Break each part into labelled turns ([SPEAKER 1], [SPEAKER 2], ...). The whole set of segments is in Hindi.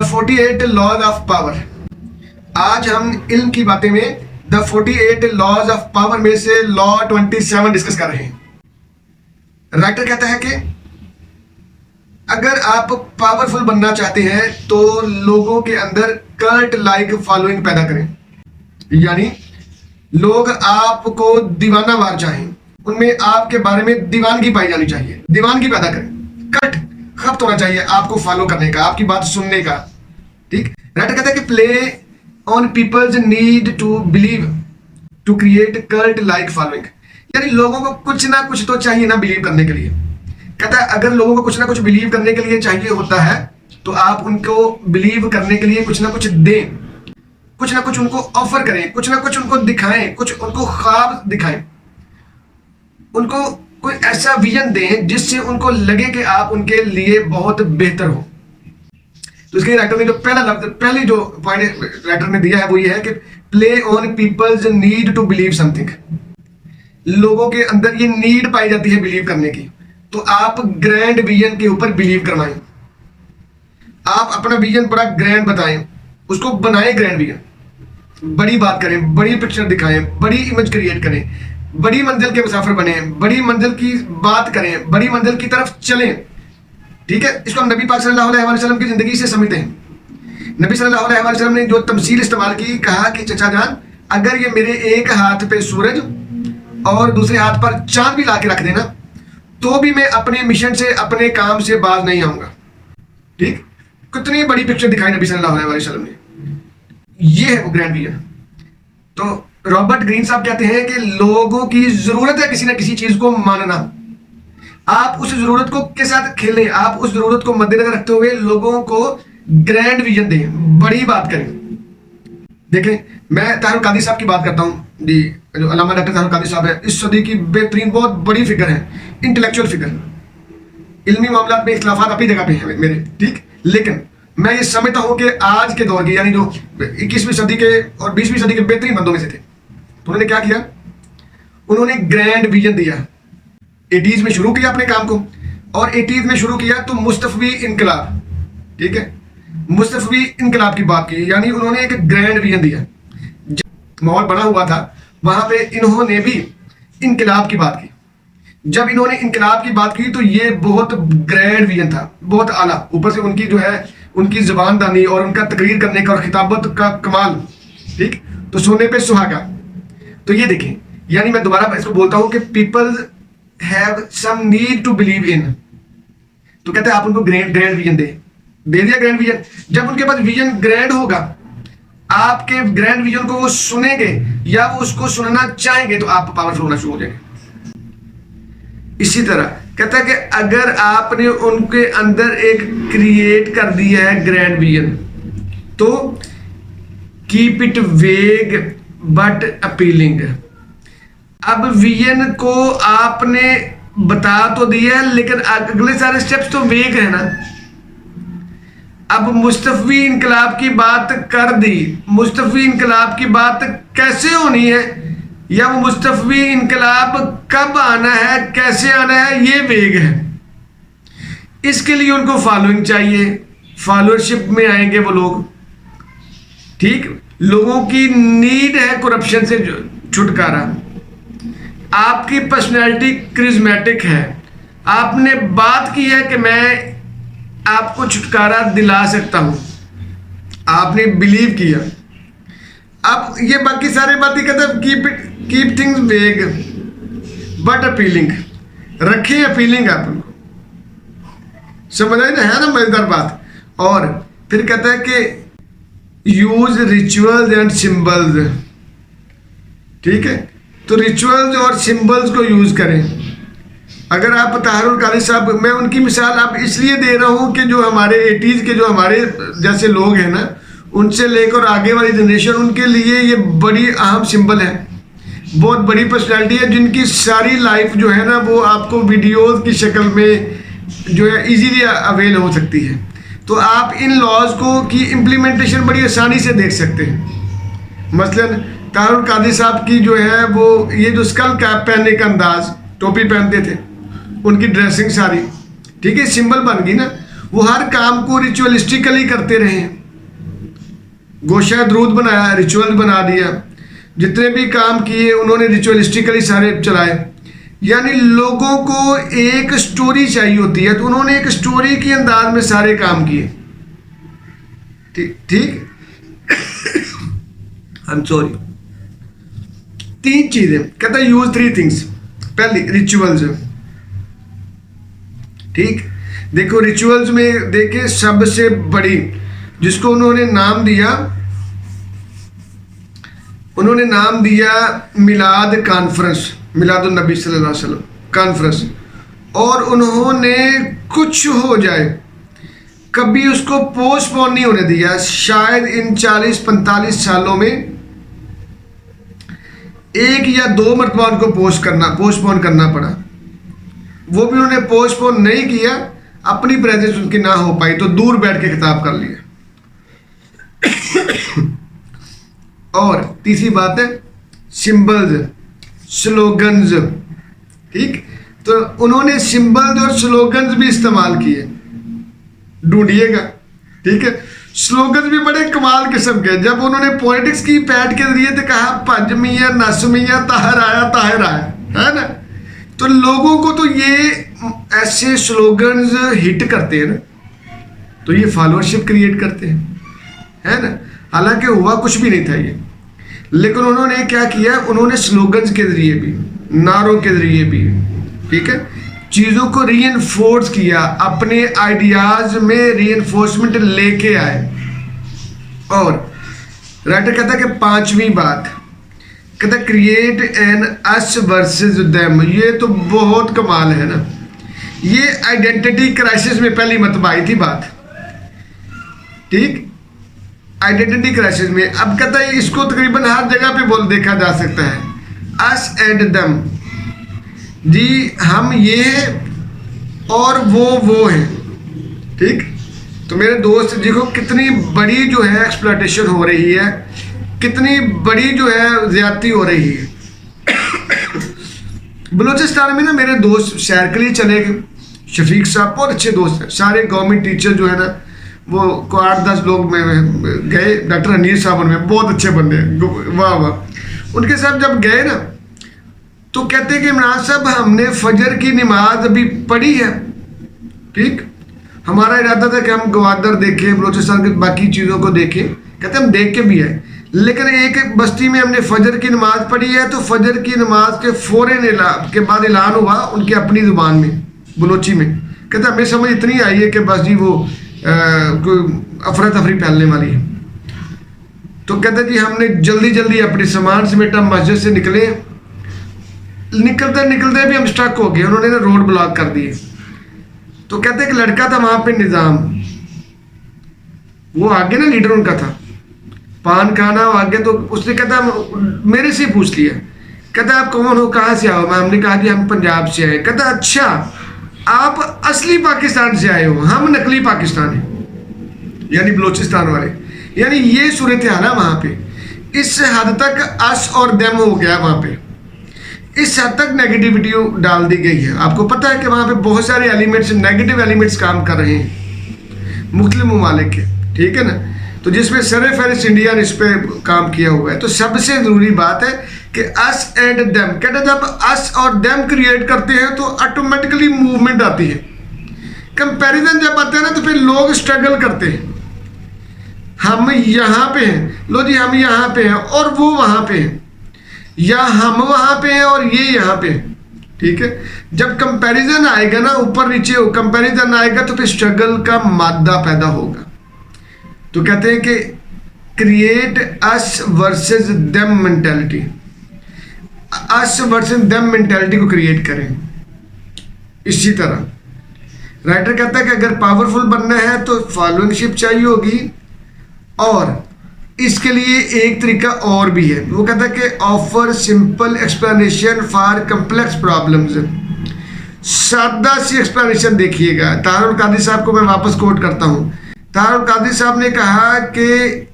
[SPEAKER 1] 48 लॉज ऑफ पावर। आज हम इल्म की बातें में द 48 लॉज ऑफ पावर में से लॉ 27 डिस्कस कर रहे हैं। राइटर कहता है कि अगर आप पावरफुल बनना चाहते हैं तो लोगों के अंदर कल्ट लाइक फॉलोइंग पैदा करें, यानी लोग आपको दीवानावार चाहें, उनमें आपके बारे में दीवानगी पाई जानी चाहिए, दीवानगी पैदा करें। कल्ट खपत होना चाहिए आपको फॉलो करने का, आपकी बात सुनने का। ठीक, राइटर कहता है कि play on people's need to believe to create cult like following, यानी लोगों को कुछ ना कुछ तो चाहिए ना बिलीव करने के लिए। कहता है अगर लोगों को कुछ ना कुछ बिलीव करने के लिए चाहिए होता है तो आप उनको बिलीव करने के लिए कुछ ना कुछ दें, कुछ ना कुछ उनको ऑफर करें, कुछ ना कुछ उनको दिखाएं, कुछ उनको ख्वाब दिखाएं, उनको कोई ऐसा विजन दें जिससे उनको लगे कि आप उनके लिए बहुत बेहतर हो। तो इसके राइटर ने जो पहली जो पॉइंट राइटर ने दिया है वो ये है कि play on people's need to believe something. लोगों के अंदर ये नीड पाई जाती है बिलीव करने की, तो आप ग्रैंड विजन के ऊपर बिलीव करवाएं, आप अपना विजन बड़ा ग्रैंड बताएं, उसको बनाएं ग्रैंड विजन, बड़ी बात करें, बड़ी पिक्चर दिखाएं, बड़ी इमेज क्रिएट करें, बड़ी मंजिल के मुसाफिर बने, बड़ी मंजिल की बात करें, बड़ी मंजिल की तरफ चलें। ठीक है, इसको हम नबी पाक सल्लल्लाहु अलैहि वसल्लम की जिंदगी से समझते हैं। नबी सल्लल्लाहु अलैहि वसल्लम ने जो तमसील इस्तेमाल की, कहा कि चचा जान अगर ये मेरे एक हाथ पे सूरज और दूसरे हाथ पर चांद भी ला के रख देना तो भी मैं अपने मिशन से, अपने काम से बाज नहीं आऊंगा। ठीक, कितनी बड़ी पिक्चर दिखाई नबी सल्लल्लाहु अलैहि वसल्लम ने। ये है वो ग्रैंड विजन। तो रॉबर्ट ग्रीन साहब कहते हैं कि लोगों की जरूरत है किसी ना किसी चीज को मानना, आप उस जरूरत को के साथ खेलें, आप उस जरूरत को मद्देनजर रखते हुए लोगों को ग्रैंड विजन दें, बड़ी बात करें। देखें, मैं तारुल कादरी साहब की बात करता हूँ जी, जो अल्लामा डॉक्टर तारुल कादरी साहब है, इस सदी की बेहतरीन बहुत बड़ी फिगर है, इंटेलेक्चुअल फिगर। इल्मी मामलात में इख्तिलाफात अपनी जगह पे हैं मेरे, ठीक, लेकिन मैं ये समझता हूँ कि आज के दौर की, यानी जो 21वीं सदी के और 20वीं सदी के बेहतरीन बंदों में से थे, तो उन्होंने क्या किया, उन्होंने ग्रैंड विजन दिया। 80s में शुरू किया अपने काम को, और 80s में शुरू किया तो मुस्तफवी इनकलाब, ठीक है, मुस्तफवी इनकलाब की बात की, यानी उन्होंने एक ग्रैंड विजन दिया। माहौल बना हुआ था वहां पे इन्होंने भी इनकलाब की बात की। जब इन्होंने इनकलाब की बात की तो ये बहुत ग्रैंड विजन था, बहुत आला, ऊपर से उनकी जो है उनकी जुबानदानी और उनका तकरीर करने का और खिताबत का कमाल, ठीक, तो सोने पे सुहागा। तो ये देखें, यानी मैं दोबारा इसको बोलता हूं कि people have some need to believe in, तो कहते हैं आप उनको ग्रैंड विजन दे दिया ग्रैंड विजन। जब उनके पास विजन ग्रैंड होगा, आपके ग्रैंड विजन को वो सुनेंगे या वो उसको सुनना चाहेंगे तो आप पावरफुल होना शुरू हो जाएंगे। इसी तरह कहता है कि अगर आपने उनके अंदर एक क्रिएट कर दिया है ग्रैंड विजन, तो कीप इट वेग बट अपीलिंग। अब विजन को आपने बता तो दिया है लेकिन अगले सारे स्टेप्स तो वेग है ना। अब मुस्तफवी इनकलाब की बात कर दी, मुस्तफवी इनकलाब की बात कैसे होनी है या वो मुस्तफवी इनकलाब कब आना है, कैसे आना है, ये वेग है। इसके लिए उनको फॉलोइंग चाहिए, फॉलोअरशिप में आएंगे वो लोग। ठीक, लोगों की नीड है करप्शन से छुटकारा। आपकी पर्सनैलिटी क्रिज्मेटिक है, आपने बात की है कि मैं आपको छुटकारा दिला सकता हूं, आपने बिलीव किया। अब ये बाकी सारे बातें कहते हैं कीप थिंग्स वेग बट अपीलिंग, रखें अपीलिंग आप उनको, समझ आई ना, है ना मजेदार बात। और फिर कहता है कि यूज रिचुअल्स एंड सिंबल्स, ठीक है, तो रिचुअल्स और सिंबल्स को यूज करें। अगर आप तारुल कादरी साहब, मैं उनकी मिसाल आप इसलिए दे रहा हूँ कि जो हमारे 80s के जो हमारे जैसे लोग हैं ना, उनसे लेकर आगे वाली जनरेशन, उनके लिए ये बड़ी अहम सिंबल है, बहुत बड़ी पर्सनैलिटी है, जिनकी सारी लाइफ जो है ना वो आपको वीडियोस की शक्ल में जो है इजीली अवेल हो सकती है। तो आप इन लॉज को की इम्प्लीमेंटेशन बड़ी आसानी से देख सकते हैं। मसलन तारुल कादरी साहब की जो है वो ये जो स्कल कैप पहनने का अंदाज, टोपी पहनते थे, उनकी ड्रेसिंग सारी, ठीक है, सिंबल बन गई ना। वो हर काम को रिचुअलिस्टिकली करते रहे। गोशा दरूद बनाया, रिचुअल बना दिया, जितने भी काम किए उन्होंने रिचुअलिस्टिकली सारे चलाए। यानी लोगों को एक स्टोरी चाहिए होती है, तो उन्होंने एक स्टोरी के अंदाज में सारे काम किए। ठीक आई एम सॉरी। 3 चीजें कहता है, यूज 3 थिंग्स। पहली रिचुअल्स। ठीक, देखो रिचुअल्स में देखे सबसे बड़ी जिसको उन्होंने नाम दिया मिलाद कॉन्फ्रेंस, मिलादुन नबी सल्लल्लाहु अलैहि वसल्लम कॉन्फ्रेंस। और उन्होंने कुछ हो जाए कभी उसको पोस्टपोन नहीं होने दिया। शायद इन 40-45 सालों में 1 या 2 मरतबा उनको पोस्टपोन करना पड़ा। वो भी उन्होंने पोस्टपोन नहीं किया, अपनी प्रेजेंस उनकी ना हो पाई तो दूर बैठ के खिताब कर लिया। और तीसरी बात है सिंबल्स, स्लोगन्स। ठीक, तो उन्होंने सिंबल्स और स्लोगन्स भी इस्तेमाल किए, ढूंढिएगा। ठीक है, स्लोगन्स भी बड़े कमाल किस्म के। जब उन्होंने पॉलिटिक्स की पैट के जरिए से कहा पंज मियाँ नस मियाँ ताहिर आया, है ना, तो लोगों को तो ये ऐसे स्लोगन्स हिट करते हैं ना, तो ये फॉलोअरशिप क्रिएट करते हैं, है ना। हालांकि हुआ कुछ भी नहीं था ये, लेकिन उन्होंने क्या किया, उन्होंने स्लोगन्स के जरिए भी, नारों के जरिए भी, ठीक है, चीज़ों को रीइंफोर्स किया, अपने आइडियाज में रीइंफोर्समेंट लेके आए। और राइटर कहता है कि 5वीं बात कहता है create an us versus them. ये तो बहुत कमाल है ना, ये आइडेंटिटी क्राइसिस में पहली मरतबा आई थी बात। ठीक, आइडेंटिटी क्राइसिस में। अब कहता है इसको तकरीबन हर जगह पे देखा जा सकता है, अस एंड देम। जी हम ये और वो हैं। ठीक, तो मेरे दोस्त देखो कितनी बड़ी जो है एक्सप्लॉयटेशन हो रही है, कितनी बड़ी जो है ज्यादती हो रही है। बलूचिस्तान में ना मेरे दोस्त सैर के लिए चले गए, शफीक साहब बहुत अच्छे दोस्त हैं, सारे गवर्नमेंट टीचर जो है ना वो 8-10 लोग में गए। डॉक्टर अनीर साहब उनमें बहुत अच्छे बंदे, वाह वाह। उनके साथ जब गए ना तो कहते हैं कि इमरान साहब हमने फजर की नमाज अभी पढ़ी है। ठीक, हमारा इरादा था कि हम गवादर देखें, बलूचिस्तान की बाकी चीज़ों को देखें, कहते हम देख के भी आए, लेकिन एक बस्ती में हमने फजर की नमाज पढ़ी है, तो फजर की नमाज के फौरन के बाद ऐलान हुआ उनकी अपनी ज़ुबान में, बलोची में। कहते हमें समझ इतनी आई है कि बस जी वो कोई अफरा तफरी फैलने वाली है। तो कहते जी हमने जल्दी जल्दी अपने सामान समेटा, मस्जिद से निकलते भी हम स्टक हो गए, उन्होंने ना रोड ब्लॉक कर दिए। तो कहते एक लड़का था वहां पे निज़ाम, वो आगे ना लीडर उनका था, पान खाना आगे, तो उसने कहता मेरे से पूछ लिया, कहता आप कौन हो, कहाँ से आओ। हमने कहा जी हम पंजाब से आए। कहता अच्छा आप असली पाकिस्तान से आए हो, हम नकली पाकिस्तान है, यानी बलूचिस्तान वाले। यानी ये सूरत हाल है वहां पे। इस हद तक अस और देम हो गया वहां पे, इस हद तक नेगेटिविटी डाल दी गई है। आपको पता है कि वहां पे बहुत सारे एलिमेंट्स, नेगेटिव एलिमेंट्स काम कर रहे हैं मुख्तलिफ ममालिक के, ठीक है ना। तो जिसमें सरफहरिस्त इंडिया ने इस पर काम किया हुआ है। तो सबसे ज़रूरी बात है कि अस एंड देम, कहते जब अस और देम क्रिएट करते हैं तो ऑटोमेटिकली मूवमेंट आती है। कंपैरिजन जब आता है ना तो फिर लोग स्ट्रगल करते हैं, हम यहाँ पे हैं, लो जी हम यहाँ पे हैं और वो वहाँ पे हैं, या हम वहाँ पे हैं और ये यहाँ पे हैं। ठीक है, जब कंपैरिजन आएगा ना, ऊपर नीचे कंपैरिजन आएगा तो फिर स्ट्रगल का मादा पैदा होगा। तो कहते हैं कि create us versus them mentality, us versus them mentality को क्रिएट करें। इसी तरह राइटर कहता है कि अगर पावरफुल बनना है तो फॉलोइंगशिप चाहिए होगी, और इसके लिए एक तरीका और भी है। वो कहता है कि offer simple explanation for complex problems. सादा सी एक्सप्लेनेशन देखिएगा। तारुल कादरी साहब को मैं वापस कोट करता हूँ। तारुल कादरी साहब ने कहा कि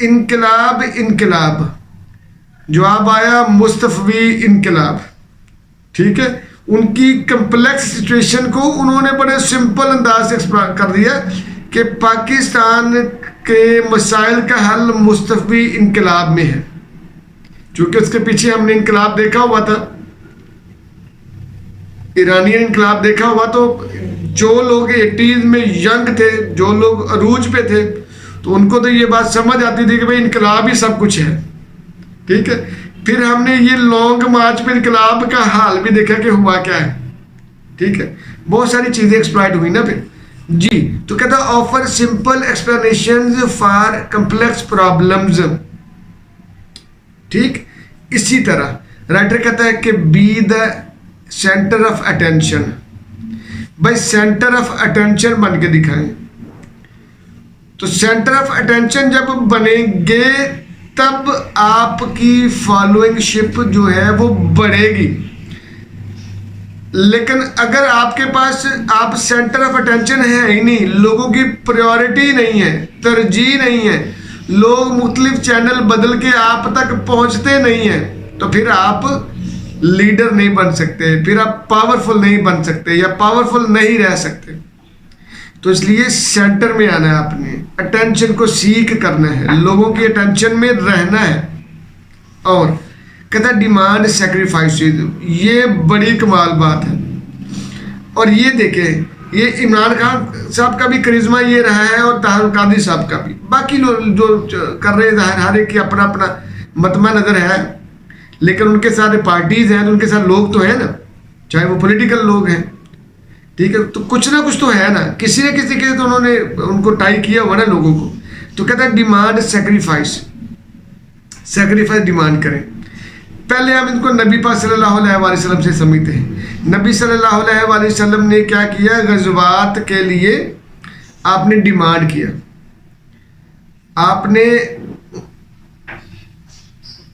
[SPEAKER 1] इनकलाब इनकलाब, जवाब आया मुस्तफवी इनकलाब। ठीक है, उनकी कम्प्लेक्स सिचुएशन को उन्होंने बड़े सिंपल अंदाज से एक्सप्लेन कर दिया कि पाकिस्तान के मसाइल का हल मुस्तफ़ी इनकलाब में है। क्योंकि उसके पीछे हमने इनकलाब देखा हुआ था, ईरानियन इनकलाब देखा हुआ, तो जो लोग 80s में यंग थे, जो लोग अरूज पे थे, तो उनको तो ये बात समझ आती थी कि भाई इनकलाब ही सब कुछ है। ठीक है, फिर हमने ये लॉन्ग मार्च में इनकलाब का हाल भी देखा कि हुआ क्या है। ठीक है, बहुत सारी चीजें एक्सप्लॉइट हुई ना फिर जी। तो कहता offer simple explanation for complex problems. ठीक, इसी तरह राइटर कहता है कि be the centre of attention. भाई सेंटर ऑफ अटेंशन बन के दिखाएं। तो सेंटर ऑफ अटेंशन जब बनेंगे तब आपकी फॉलोइंग शिप जो है वो बढ़ेगी। लेकिन अगर आपके पास आप सेंटर ऑफ अटेंशन है ही नहीं, लोगों की प्रायोरिटी नहीं है, तरजीह नहीं है, लोग मुख्तलिफ चैनल बदल के आप तक पहुंचते नहीं हैं, तो फिर आप लीडर नहीं बन सकते, फिर आप पावरफुल नहीं बन सकते या पावरफुल नहीं रह सकते। तो इसलिए सेंटर में आना है, आपने अटेंशन को सीख करना है, लोगों की अटेंशन में रहना है। और कहता डिमांड सेक्रीफाइस, ये बड़ी कमाल बात है। और ये देखें, ये इमरान खान साहब का भी करिश्मा ये रहा है और ताहिर कादरी साहब का भी। बाकी लोग जो कर रहे हैं हर एक की अपना अपना मतमा नज़र है, लेकिन उनके साथ पार्टीज हैं, तो उनके साथ लोग तो हैं ना, चाहे वो पॉलिटिकल लोग हैं। ठीक है, तो कुछ ना कुछ तो है ना, किसी न किसी के तो उन्होंने उनको टाई किया हुआ ना लोगों को। तो कहता है डिमांड सेक्रीफाइस, सेक्रीफाइस डिमांड करें। पहले हम इनको नबी पाक सल्लल्लाहु अलैहि वसल्लम से समझते हैं। नबी सल्लल्लाहु अलैहि वसल्लम ने क्या किया, गज़वात के लिए आपने डिमांड किया, आपने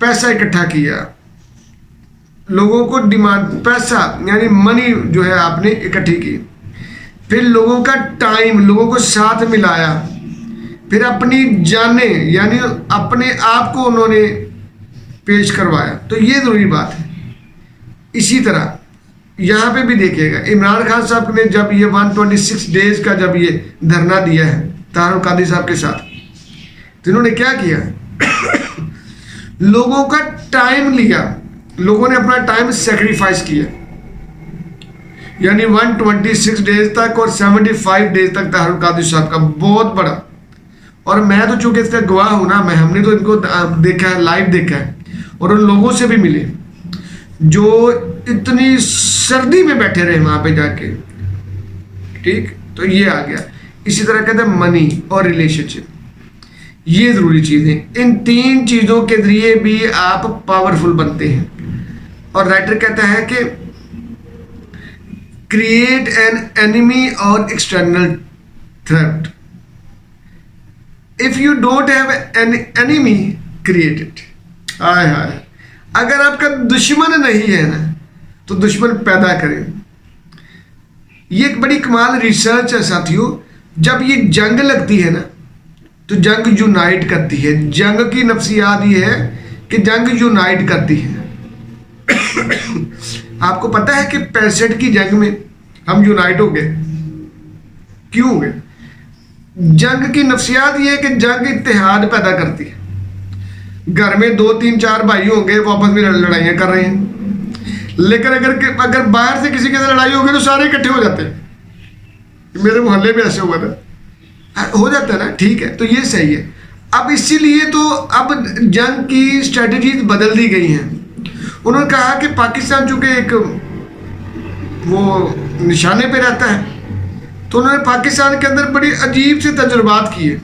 [SPEAKER 1] पैसा इकट्ठा किया, लोगों को डिमांड पैसा यानी मनी जो है आपने इकट्ठी की, फिर लोगों का टाइम, लोगों को साथ मिलाया, फिर अपनी जाने यानी अपने आप को उन्होंने पेश करवाया। तो ये ज़रूरी बात है। इसी तरह यहाँ पे भी देखिएगा, इमरान खान साहब ने जब ये 126 डेज का जब ये धरना दिया है ताहिर कादरी साहब के साथ, तो इन्होंने क्या किया लोगों का टाइम लिया, लोगों ने अपना टाइम सेक्रीफाइस किया, यानी 126 डेज तक और 75 डेज तक ताहिर कादरी साहब का बहुत बड़ा। और मैं तो चूंकि इसका गवाह हूं ना, हमने तो इनको देखा है, लाइव देखा है, और उन लोगों से भी मिले जो इतनी सर्दी में बैठे रहे वहां पे जाके। ठीक, तो ये आ गया। इसी तरह कहते हैं मनी और रिलेशनशिप, ये जरूरी चीजें, इन तीन चीजों के जरिए भी आप पावरफुल बनते हैं। और राइटर कहता है कि क्रिएट एन एनिमी और external threat. If you don't have an enemy create it. हाय हाय, अगर आपका दुश्मन नहीं है ना, तो दुश्मन पैदा करें। ये एक बड़ी कमाल रिसर्च है साथियों। जब ये जंग लगती है ना, तो जंग यूनाइट करती है। जंग की नफ्सियात ये है कि जंग यूनाइट करती है। आपको पता है कि 65 की जंग में हम यूनाइट हो गए, क्यों हो गए? जंग की नफ्सियात ये है कि जंग इत्तेहाद पैदा करती है। घर में 2 3 4 भाई होंगे, वो आपस में लड़ाइयाँ कर रहे हैं, लेकिन अगर बाहर से किसी के साथ लड़ाई होगी तो सारे इकट्ठे हो जाते हैं। मेरे मोहल्ले में ऐसे हुआ था, हो जाता है ना। ठीक है, तो ये सही है। अब इसीलिए तो अब जंग की स्ट्रेटजीज बदल दी गई हैं। उन्होंने कहा कि पाकिस्तान चूंकि एक वो निशाने पे रहता है, तो उन्होंने पाकिस्तान के अंदर बड़ी अजीब से तजुर्बात किए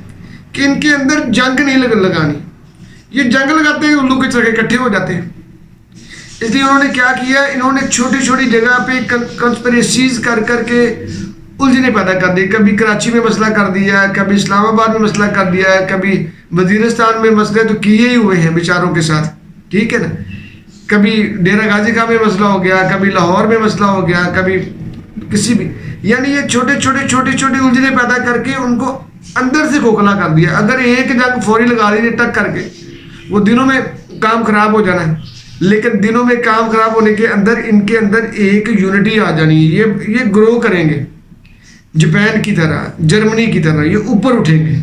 [SPEAKER 1] कि इनके अंदर जंग नहीं लगानी। ये जंग लगाते हैं, उल्लू की तरह इकट्ठे हो जाते हैं। इसलिए उन्होंने क्या किया, इन्होंने छोटी छोटी जगह पे कंस्पिरेसीज कर करके उलझने पैदा कर दी। कभी कराची में मसला कर दिया, कभी इस्लामाबाद में मसला कर दिया, कभी वजीरिस्तान में मसले तो किए ही हुए हैं बेचारों के साथ। ठीक है ना, कभी डेरा गाजी खां में मसला हो गया, कभी लाहौर में मसला हो गया, कभी किसी भी, यानी ये छोटे छोटे उलझने पैदा करके उनको अंदर से खोखला कर दिया। अगर एक जंग फौरी लगा दी टक करके, वो दिनों में काम खराब हो जाना है। लेकिन दिनों में काम खराब होने के अंदर इनके अंदर एक यूनिटी आ जानी है। ये ग्रो करेंगे जापान की तरह, जर्मनी की तरह, ये ऊपर उठेंगे।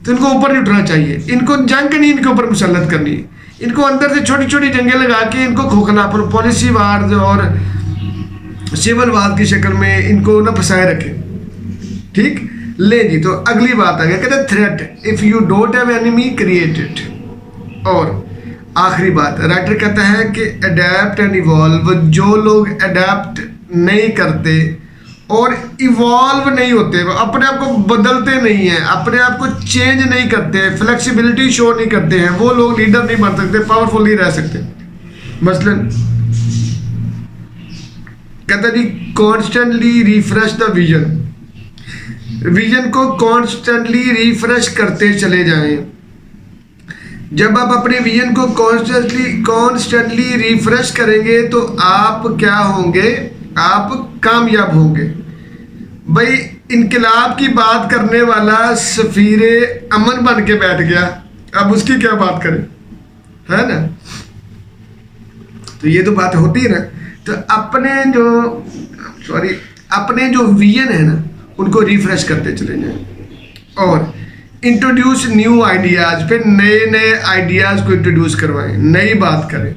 [SPEAKER 1] तो इनको ऊपर नहीं उठना चाहिए, इनको जंग नहीं इनके ऊपर मुसल्लत करनी है, इनको अंदर से छोटी छोटी जंगें लगा के इनको खोखला पर पॉलिसी वार और सिविल वार की शक्ल में इनको ना फंसाए रखें। ठीक ले जी, तो अगली बात आ गया, कहते threat if you don't have enemy create it. और आखिरी बात राइटर कहता है कि अडेप्ट एंड इवॉल्व, जो लोग अडेप्ट नहीं करते और इवॉल्व नहीं होते, अपने आप को बदलते नहीं हैं, अपने आप को चेंज नहीं करते, फ्लेक्सिबिलिटी शो नहीं करते हैं, वो लोग लीडर नहीं बन सकते, पावरफुल नहीं रह सकते। मसलन कहता जी constantly refresh the vision, vision को कॉन्स्टेंटली रिफ्रेश करते चले जाएं। जब आप अपने विजन को कॉन्स्टेंटली रिफ्रेश करेंगे तो आप क्या होंगे, आप कामयाब होंगे। भाई इनकलाब की बात करने वाला सफीरे अमन बन के बैठ गया, अब उसकी क्या बात करें, है ना। तो ये तो बात होती है ना। तो अपने जो विजन है ना उनको रिफ्रेश करते चले जाएं और इंट्रोड्यूस न्यू आइडियाज, फिर नए नए आइडियाज को इंट्रोड्यूस करवाएं, नई बात करें।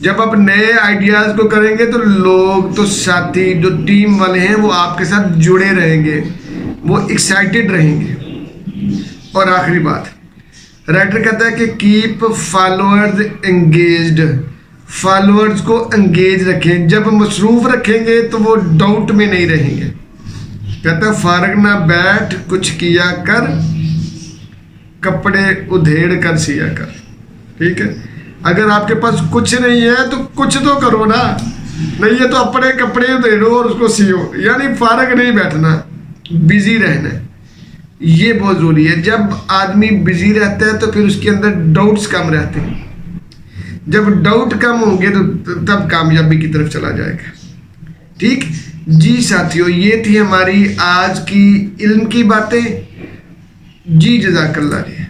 [SPEAKER 1] जब आप नए आइडियाज को करेंगे तो लोग, तो साथी, जो टीम वाले हैं वो आपके साथ जुड़े रहेंगे, वो एक्साइटेड रहेंगे। और आखिरी बात राइटर कहता है कि कीप फॉलोअर्स एंगेज्ड, फॉलोअर्स को एंगेज रखें। जब मसरूफ रखेंगे तो वो डाउट में नहीं रहेंगे। कहता है फारग ना बैठ, कुछ किया कर, कपड़े उधेड़ कर सिया कर। ठीक है, अगर आपके पास कुछ नहीं है तो कुछ तो करो ना, नहीं है तो अपने कपड़े उधेड़ो और उसको सियो, यानी फारग नहीं बैठना, बिजी रहना। ये बहुत ज़रूरी है। जब आदमी बिजी रहता है तो फिर उसके अंदर डाउट्स कम रहते हैं, जब डाउट कम होंगे तो तब कामयाबी की तरफ चला जाएगा। ठीक जी साथियों, ये थी हमारी आज की इल्म की बातें। जी जज़ाकल्लाह जी।